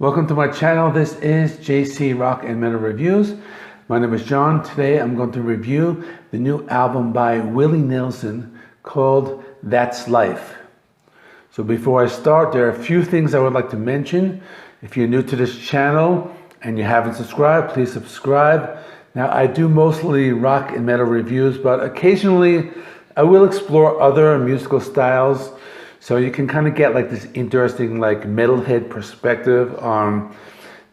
Welcome to my channel. This is JC Rock and Metal Reviews. My name is John. Today I'm going to review the new album by Willie Nelson called That's Life. So before I start, there are a few things I would like to mention. If you're new to this channel and you haven't subscribed, please subscribe. Now, I do mostly rock and metal reviews, but occasionally I will explore other musical styles, so you can kind of get like this interesting like metalhead perspective on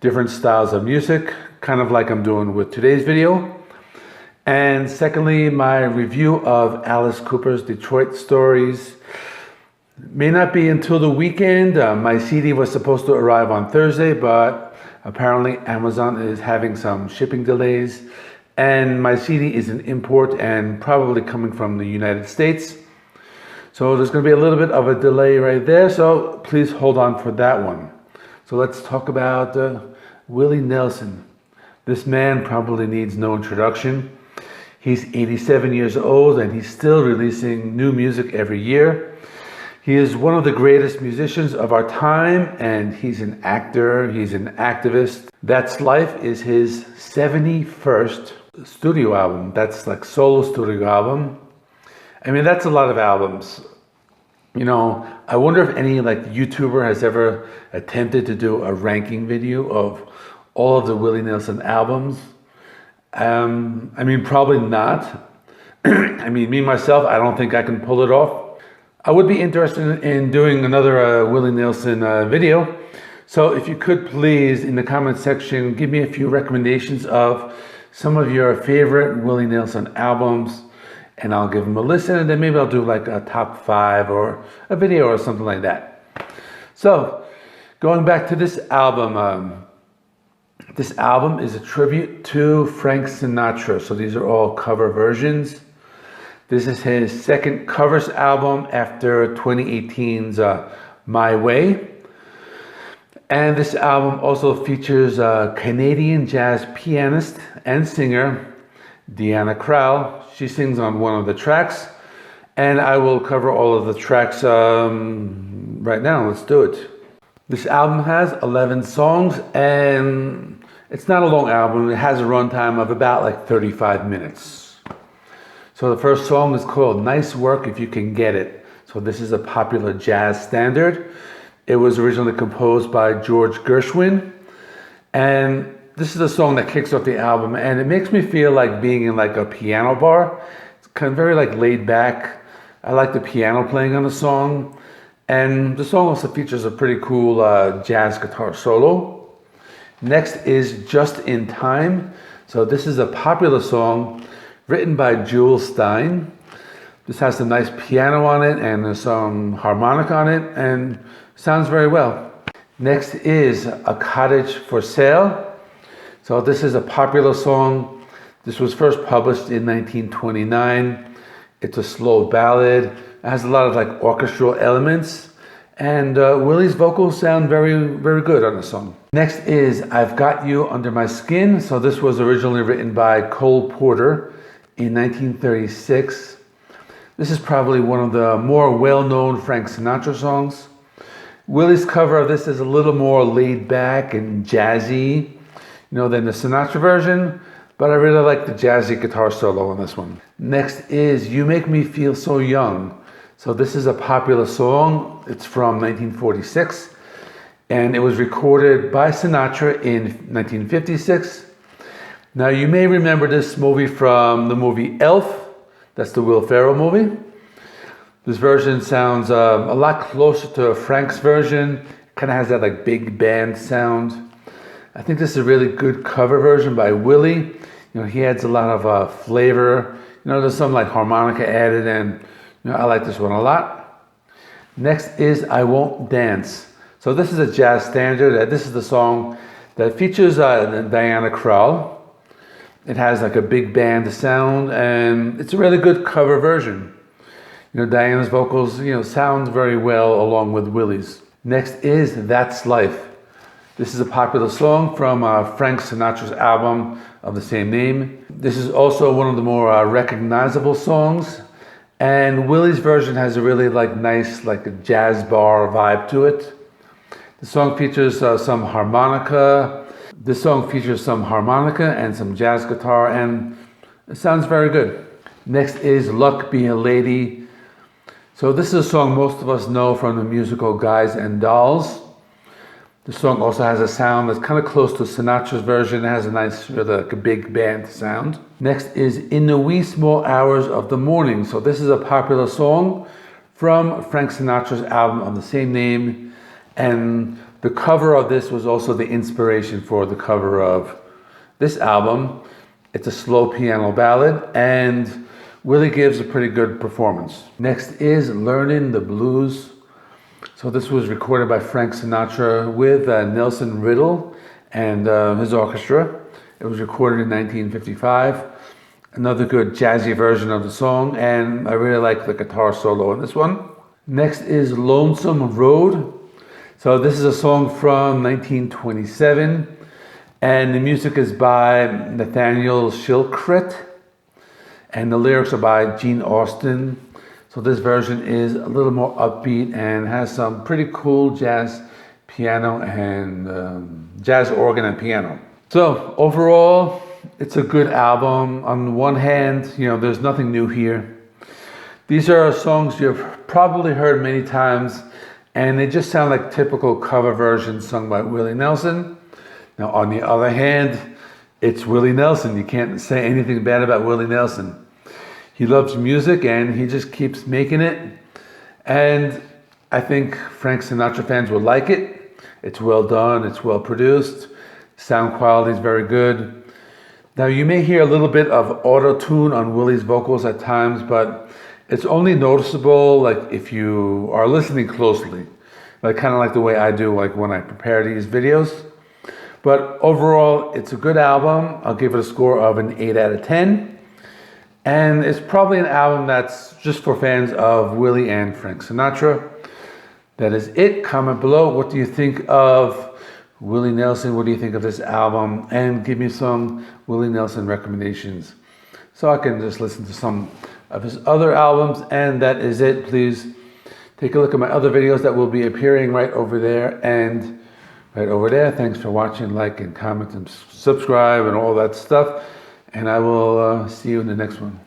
different styles of music, kind of like I'm doing with today's video. And secondly, my review of Alice Cooper's Detroit Stories may not be until the weekend. My CD was supposed to arrive on Thursday, but apparently Amazon is having some shipping delays, and my CD is an import and probably coming from the United States. So there's going to be a little bit of a delay right there, so please hold on for that one. So let's talk about Willie Nelson. This man probably needs no introduction. He's 87 years old and he's still releasing new music every year. He is one of the greatest musicians of our time, and he's an actor, he's an activist. That's Life is his 71st studio album. That's like solo studio album. I mean, that's a lot of albums. You know, I wonder if any like YouTuber has ever attempted to do a ranking video of all of the Willie Nelson albums. I mean, probably not. I mean, me myself, I don't think I can pull it off. I would be interested in doing another Willie Nelson video. So if you could please, in the comment section, give me a few recommendations of some of your favorite Willie Nelson albums, and I'll give them a listen, and then maybe I'll do like a top 5 or a video or something like that. So going back to this album is a tribute to Frank Sinatra. So these are all cover versions. This is his second covers album after 2018's My Way. And this album also features Canadian jazz pianist and singer Deanna Crowell. She sings on one of the tracks, and I will cover all of the tracks right now. Let's do it. This album has 11 songs, and it's not a long album. It has a runtime of about like 35 minutes. So the first song is called Nice Work If You Can Get It. So this is a popular jazz standard. It was originally composed by George Gershwin, and this is a song that kicks off the album, and it makes me feel like being in like a piano bar. It's kind of very like laid back. I like the piano playing on the song, and the song also features a pretty cool jazz guitar solo. Next is Just in Time. So this is a popular song written by Jules Stein. This has some nice piano on it and there's some harmonic on it, and sounds very well. Next is A Cottage for Sale. So this is a popular song. This was first published in 1929. It's a slow ballad. It has a lot of like orchestral elements, and Willie's vocals sound very, very good on the song. Next is I've Got You Under My Skin. So this was originally written by Cole Porter in 1936. This is probably one of the more well-known Frank Sinatra songs. Willie's cover of this is a little more laid back and jazzy, than the Sinatra version, but I really like the jazzy guitar solo on this one. Next is You Make Me Feel So Young. So this is a popular song. It's from 1946, and it was recorded by Sinatra in 1956. Now, you may remember this movie from the movie Elf. That's the Will Ferrell movie. This version sounds a lot closer to Frank's version. Kind of has that like big band sound. I think this is a really good cover version by Willie. He adds a lot of flavor. There's some like harmonica added, and I like this one a lot. Next is I Won't Dance. So this is a jazz standard. This is the song that features Diana Krall. It has like a big band sound, and it's a really good cover version. Diana's vocals, sound very well along with Willie's. Next is That's Life. This is a popular song from Frank Sinatra's album of the same name. This is also one of the more recognizable songs, and Willie's version has a really like nice like a jazz bar vibe to it. The song features some harmonica. This song features some harmonica and some jazz guitar, and it sounds very good. Next is Luck Be a Lady. So this is a song most of us know from the musical Guys and Dolls. The song also has a sound that's kind of close to Sinatra's version. It has a nice, like a big band sound. Next is In the Wee Small Hours of the Morning. So this is a popular song from Frank Sinatra's album of the same name. And the cover of this was also the inspiration for the cover of this album. It's a slow piano ballad, and Willie gives a pretty good performance. Next is Learnin' the Blues. So this was recorded by Frank Sinatra with Nelson Riddle and his orchestra. It was recorded in 1955. Another good jazzy version of the song, and I really like the guitar solo in this one. Next is Lonesome Road. So this is a song from 1927, and the music is by Nathaniel Shilkret, and the lyrics are by Gene Austin. So this version is a little more upbeat and has some pretty cool jazz piano and jazz organ and piano. So overall, it's a good album. On one hand, there's nothing new here. These are songs you've probably heard many times, and they just sound like typical cover versions sung by Willie Nelson. Now, on the other hand, it's Willie Nelson. You can't say anything bad about Willie Nelson. He loves music and he just keeps making it. And I think Frank Sinatra fans will like it. It's well done, it's well produced. Sound quality is very good. Now you may hear a little bit of auto-tune on Willie's vocals at times, but it's only noticeable like if you are listening closely. Like kind of like the way I do like when I prepare these videos. But overall, it's a good album. I'll give it a score of an 8 out of 10. And it's probably an album that's just for fans of Willie and Frank Sinatra. That is it. Comment below. What do you think of Willie Nelson? What do you think of this album? And give me some Willie Nelson recommendations so I can just listen to some of his other albums. And that is it. Please take a look at my other videos that will be appearing right over there and right over there. Thanks for watching. Like and comment and subscribe and all that stuff. And I will see you in the next one.